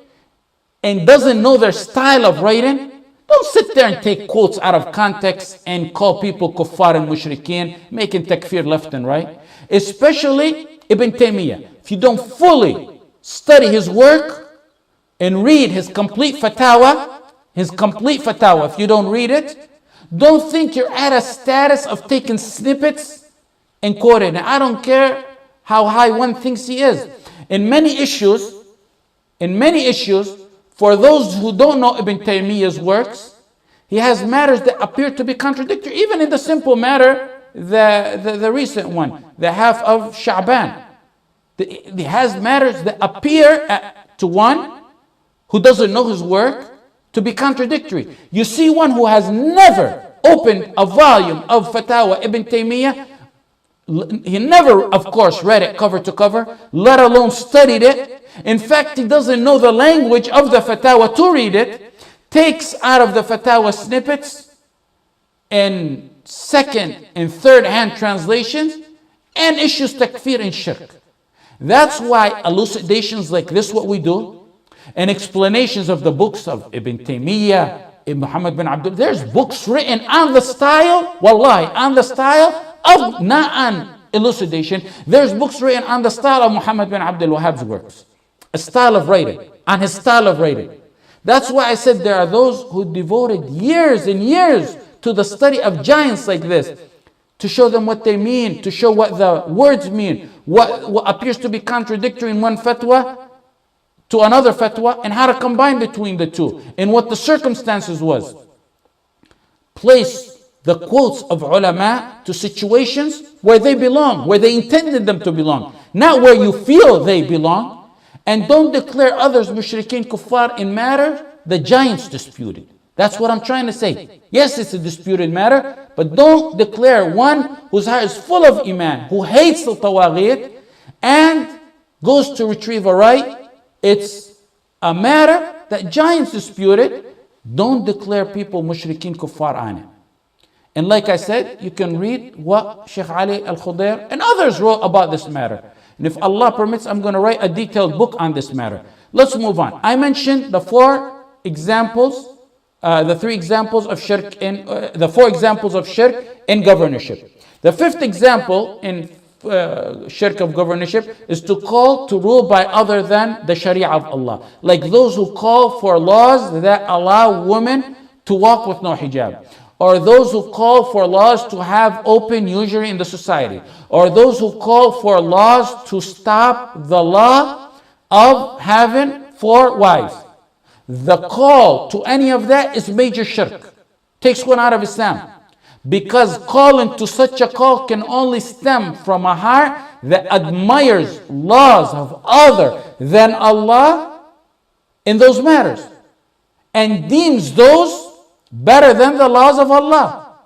and doesn't know their style of writing, don't sit there and take quotes out of context and call people kuffar and mushrikeen, making takfir left and right. Especially Ibn Taymiyyah. If you don't fully study his work and read his complete fatwa, if you don't read it, don't think you're at a status of taking snippets and quoting. And I don't care how high one thinks he is. In many issues, for those who don't know Ibn Taymiyyah's works, he has matters that appear to be contradictory. Even in the simple matter, the recent one, the half of Sha'ban. He has matters that appear to one who doesn't know his work to be contradictory. You see one who has never opened a volume of Fatawa Ibn Taymiyyah, he never, of course, read it cover to cover, let alone studied it. In fact, he doesn't know the language of the Fatawa to read it, takes out of the Fatawa snippets and second and third hand translations and issues takfir and shirk. That's why elucidations like this, what we do, and explanations of the books of Ibn Taymiyyah, Ibn Muhammad bin Abdul, there's books written on the style, wallahi, on the style of, not on elucidation, there's books written on the style of Muhammad bin Abdul Wahhab's works. A style of writing, on his style of writing. That's why I said there are those who devoted years and years to the study of giants like this, to show them what they mean, to show what the words mean, what appears to be contradictory in one fatwa to another fatwa, and how to combine between the two, and what the circumstances was. Place the quotes of ulama to situations where they belong, where they intended them to belong, not where you feel they belong. And don't declare others mushrikeen kuffar in matter the giants disputed. That's what I'm trying to say. Yes, it's a disputed matter, but don't declare one whose heart is full of iman, who hates the Tawheed and goes to retrieve a right. It's a matter that giants disputed. Don't declare people mushrikeen kuffar on it. And like I said, you can read what Shaykh Ali al-Khudair and others wrote about this matter. And if Allah permits, I'm going to write a detailed book on this matter. Let's move on. I mentioned the four examples, the three examples of shirk in, the four examples of shirk in governorship. The fifth example in shirk of governorship is to call to rule by other than the Sharia of Allah. Like those who call for laws that allow women to walk with no hijab, or those who call for laws to have open usury in the society, or those who call for laws to stop the law of having 4 wives. The call to any of that is major shirk. Takes one out of Islam. Because calling to such a call can only stem from a heart that admires laws of other than Allah in those matters, and deems those better than the laws of Allah.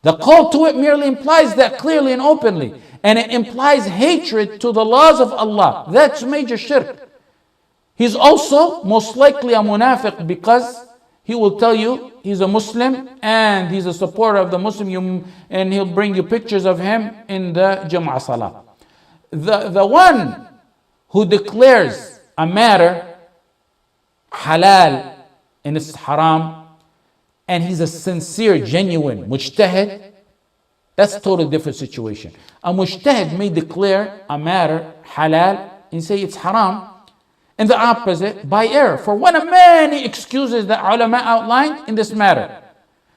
The call to it merely implies that clearly and openly, and it implies hatred to the laws of Allah. That's major shirk. He's also most likely a munafiq, because he will tell you he's a Muslim and he's a supporter of the Muslim, and he'll bring you pictures of him in the Jum'ah Salah. The one who declares a matter halal and it's haram, and he's a sincere, genuine mujtahid, that's a totally different situation. A mujtahid may declare a matter halal and say it's haram, and the opposite by error, for one of many excuses that ulama outlined in this matter.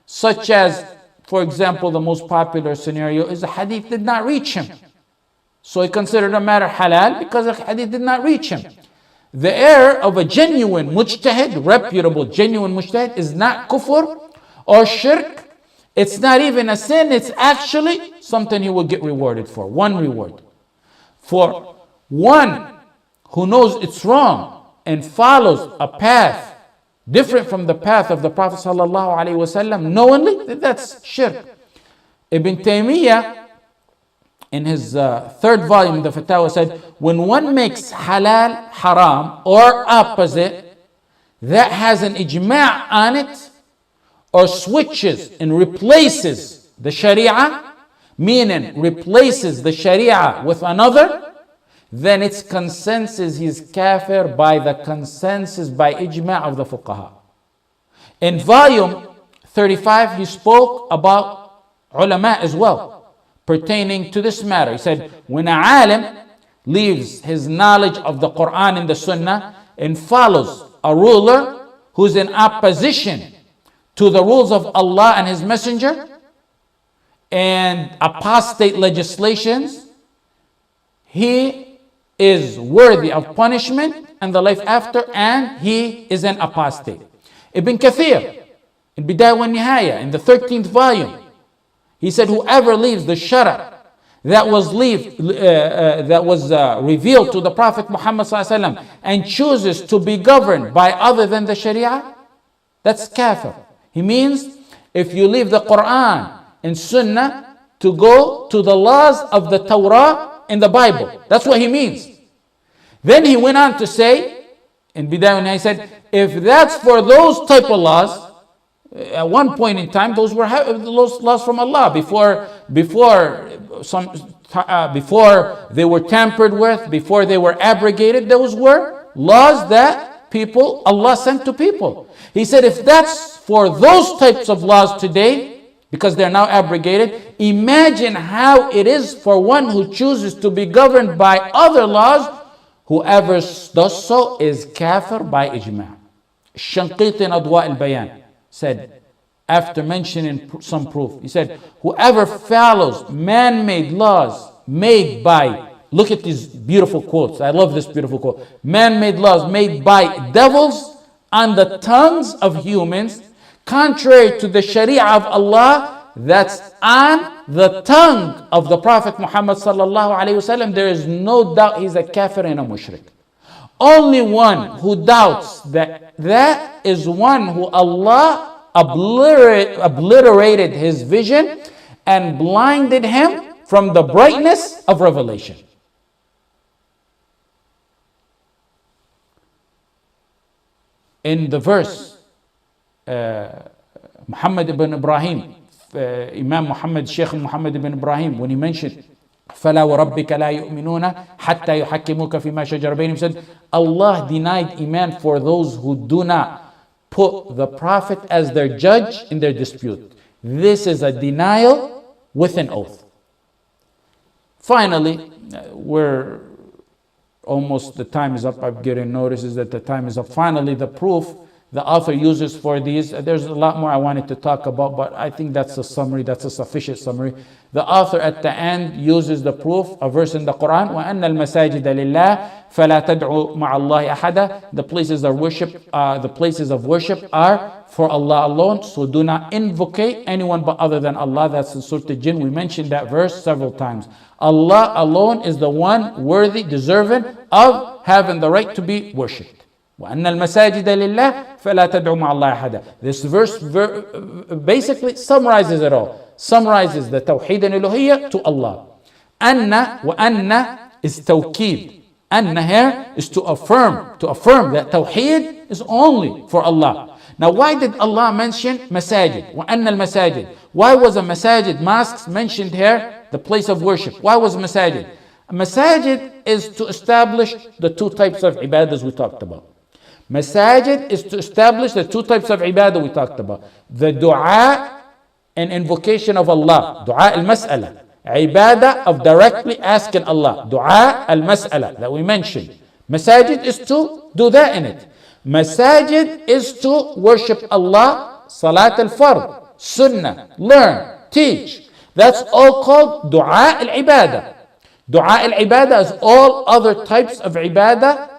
Such as, for example, the most popular scenario is the hadith did not reach him. So he considered a matter halal because the hadith did not reach him. The error of a genuine mujtahid, reputable, genuine mujtahid, is not kufr or shirk. It's not even a sin. It's actually something he will get rewarded for. One reward. For one who knows it's wrong and follows a path different from the path of the Prophet ﷺ knowingly, that's shirk. Ibn Taymiyyah, in his third volume, the Fatawa, said, when one makes halal haram or opposite, that has an ijma' on it, or switches and replaces the Sharia, meaning replaces the Sharia with another, then its consensus is kafir by the consensus, by ijma' of the fuqaha. In volume 35, he spoke about ulama as well, pertaining to this matter. He said, when an alim leaves his knowledge of the Quran and the Sunnah and follows a ruler who's in opposition to the rules of Allah and His Messenger and apostate legislations, he is worthy of punishment and the life after, and he is an apostate. Ibn Kathir, in Bidayah wa Nihaya, in the 13th volume, he said, whoever leaves the shara that was revealed to the Prophet Muhammad ﷺ and chooses to be governed by other than the Sharia, that's kafir. He means if you leave the Quran and Sunnah to go to the laws of the Torah in the Bible. That's what he means. Then he went on to say, in Bidayah, he said, if that's for those type of laws, at one point in time, those were laws from Allah before they were tampered with, before they were abrogated. Those were laws that Allah sent to people. He said, if that's for those types of laws today, because they're now abrogated, imagine how it is for one who chooses to be governed by other laws. Whoever does so is kafir by ijma'. Shanqiti in Adwa al-Bayan said, after mentioning some proof, he said, whoever follows man-made laws made by, look at these beautiful quotes, I love this beautiful quote, man-made laws made by devils on the tongues of humans, contrary to the Sharia of Allah, that's on the tongue of the Prophet Muhammad sallallahu alaihi wasallam, there is no doubt he's a kafir and a mushrik. Only one who doubts that is one who Allah obliterated his vision and blinded him from the brightness of revelation. In the verse, Muhammad ibn Ibrahim, Imam Muhammad, Shaykh Muhammad ibn Ibrahim, when he mentioned فَلَا وَرَبِّكَ لَا يُؤْمِنُونَ حَتَّى يُحَكِّمُوكَ فِي مَا شَجَرَ بَيْنَهُمْ, said Allah denied Iman for those who do not put the Prophet as their judge in their dispute. This is a denial with an oath. Finally, we're almost, the time is up. I'm getting notices that the time is up. Finally, the proof the author uses for these, there's a lot more I wanted to talk about, but I think that's a summary, that's a sufficient summary. The author at the end uses the proof, a verse in the Quran, وَأَنَّ الْمَسَاجِدَ لِلَّهِ فَلَا تَدْعُوا مَعَ اللَّهِ أَحَدًا. The places of worship are for Allah alone, so do not invocate anyone but other than Allah. That's in Surah Al-Jinn. We mentioned that verse several times. Allah alone is the one worthy, deserving of having the right to be worshipped. وَأَنَّ الْمَسَاجِدَ لِلَّهِ فَلَا تَدْعُوا مَعَ اللَّهِ أَحَدًا. This verse basically summarizes it all. Summarizes the Tawheed and Uluhiyyah to Allah. Anna wa anna is tawkeed. Anna here is to affirm that Tawheed is only for Allah. Now, why did Allah mention masajid? Wa anna al-masajid. Why was a masajid, mosques, mentioned here, the place of worship? Why was masajid? A masajid is to establish the two types of ibadah we talked about. Masajid is to establish the two types of ibadah we talked about. The dua and invocation of Allah. Dua al-mas'ala. Ibadah of directly asking Allah. Dua al-mas'ala that we mentioned. Masajid is to do that in it. Masajid is to worship Allah. Salat al-fard. Sunnah. Learn. Teach. That's all called dua al-ibadah. Dua al-ibadah is all other types of ibadah.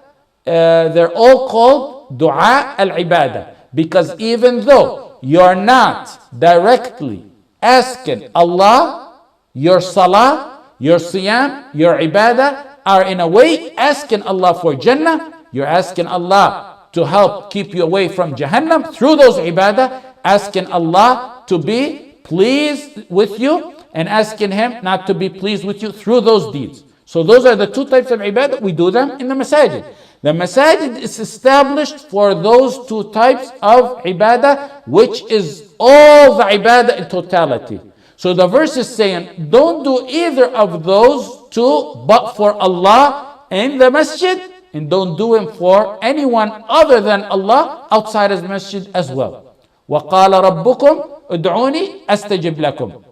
They're all called dua al-ibadah, because even though you're not directly asking Allah, your salah, your siyam, your ibadah are in a way asking Allah for Jannah. You're asking Allah to help keep you away from Jahannam through those ibadah, asking Allah to be pleased with you and asking Him not to be pleased with you through those deeds. So those are the two types of ibadah. We do them in the masajid. The masajid is established for those two types of ibadah, which is all the ibadah in totality. So the verse is saying, don't do either of those two but for Allah in the masjid, and don't do them for anyone other than Allah outside of the masjid as well. وَقَالَ رَبُّكُمْ ادْعُونِي أَسْتَجِبْ لَكُمْ.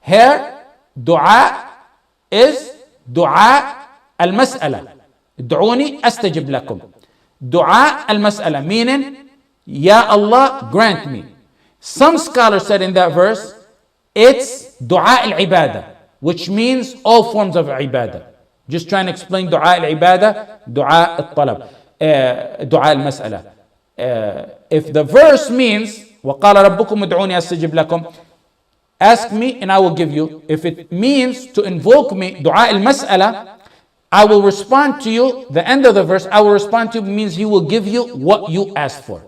Here, dua is dua al-mas'ala. ادعوني أستجب لكم. Dua al-mas'ala, meaning, Ya Allah, grant me. Some scholars said in that verse, it's dua al-ibadah, which means all forms of ibadah. Just trying to explain dua al-ibadah, dua al-talab, dua al-mas'ala. If the verse means, وَقَالَ رَبُّكُمْ ادْعُونِي أَسْتَجِبْ لَكُمْ, ask me and I will give you. If it means to invoke me, dua al-mas'ala, I will respond to you. The end of the verse, I will respond to you, means He will give you what you ask for.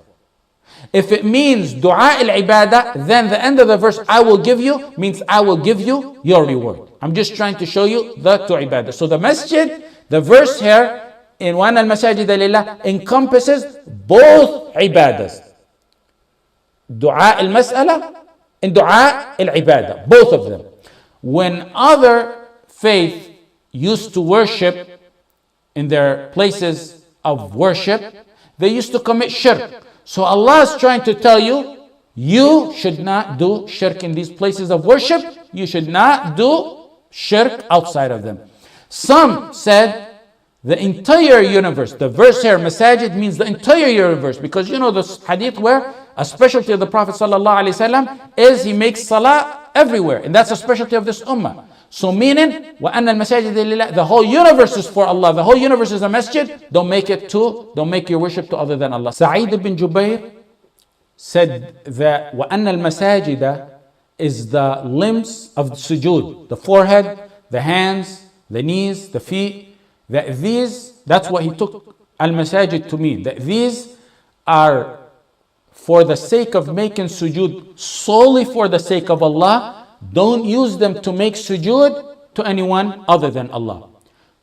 If it means dua al-ibadah, then the end of the verse, I will give you, means I will give you your reward. I'm just trying to show you the two ibadah. So the masjid, the verse here, in وَأَنَّ الْمَسَاجِدَ لِلَّهِ, encompasses both ibadahs. Dua al-mas'ala and dua al-ibadah, both of them. When other faith used to worship in their places of worship, they used to commit shirk. So Allah is trying to tell you, you should not do shirk in these places of worship. You should not do shirk outside of them. Some said the entire universe. The verse here, masajid, means the entire universe, because you know the hadith where a specialty of the Prophet ﷺ is he makes salah everywhere, and that's a specialty of this ummah. So meaning, وَأَنَّ الْمَسَاجِدَ لِلَّهِ, the whole universe is for Allah. The whole universe is a masjid. Don't make your worship to other than Allah. Sa'id ibn Jubair said that وَأَنَّ الْمَسَاجِدَ is the limbs of the sujood, the forehead, the hands, the knees, the feet. That's what he took al-masajid to mean. That these are for the sake of making sujood, solely for the sake of Allah. Don't use them to make sujood to anyone other than Allah.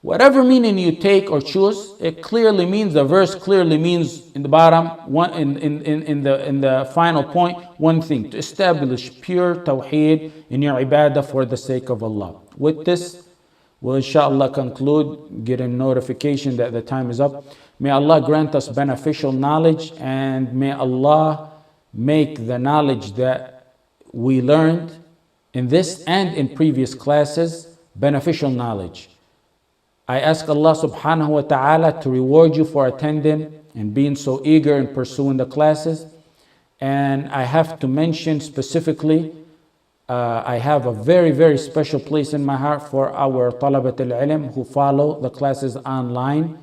Whatever meaning you take or choose, it clearly means, the verse clearly means in the bottom, one in the final point, one thing: to establish pure Tawheed in your ibadah for the sake of Allah. With this, we'll inshallah conclude, getting notification that the time is up. May Allah grant us beneficial knowledge, and may Allah make the knowledge that we learned in this and in previous classes beneficial knowledge. I ask Allah subhanahu wa ta'ala to reward you for attending and being so eager in pursuing the classes. And I have to mention specifically, I have a very, very special place in my heart for our talabat al-ilm who follow the classes online.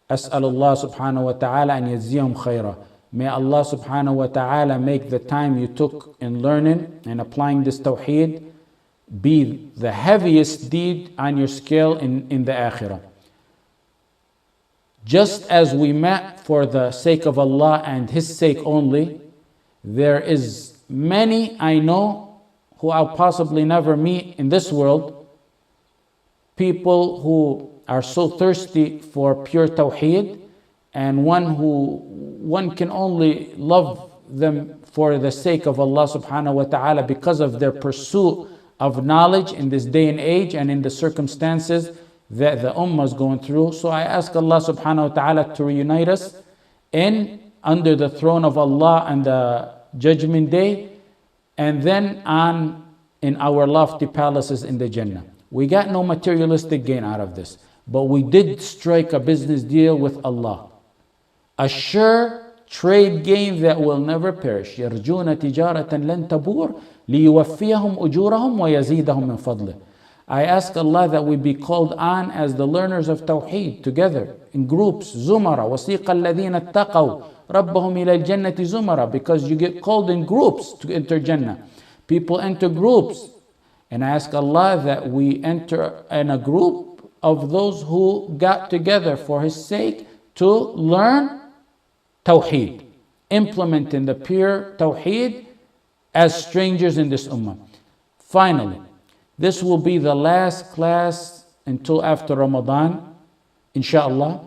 As'alullah subhanahu wa ta'ala an yajziyahum khayra. May Allah subhanahu wa ta'ala make the time you took in learning and applying this Tawheed be the heaviest deed on your scale in the akhirah. Just as we met for the sake of Allah and His sake only, there is many I know who I'll possibly never meet in this world, people who are so thirsty for pure Tawheed, and one can only love them for the sake of Allah subhanahu wa ta'ala because of their pursuit of knowledge in this day and age and in the circumstances that the ummah is going through. So I ask Allah subhanahu wa ta'ala to reunite us under the throne of Allah on the judgment day, and then in our lofty palaces in the Jannah. We got no materialistic gain out of this, but we did strike a business deal with Allah, a sure trade gain that will never perish. يرجون تجارة لن تبور ليوفيهم أجورهم ويزيدهم من فضله. I ask Allah that we be called on as the learners of Tawheed together in groups, zumara, وَسِيقَ الَّذِينَ اتَّقَوْا رَبَّهُمْ إِلَى الْجَنَّةِ zumara, because you get called in groups to enter Jannah. People enter groups, and I ask Allah that we enter in a group of those who got together for His sake to learn Tawheed, implementing the pure Tawheed as strangers in this ummah. Finally, this will be the last class until after Ramadan, inshallah,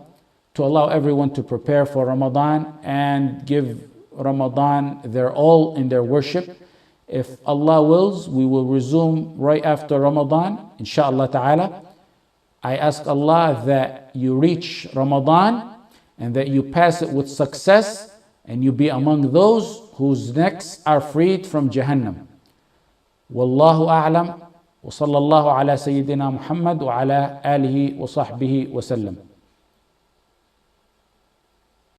to allow everyone to prepare for Ramadan and give Ramadan their all in their worship. If Allah wills, we will resume right after Ramadan, inshallah ta'ala. I ask Allah that you reach Ramadan and that you pass it with success, and you be among those whose necks are freed from Jahannam. Wallahu a'lam. وصلى الله على سيدنا محمد وعلى آله وصحبه وسلم.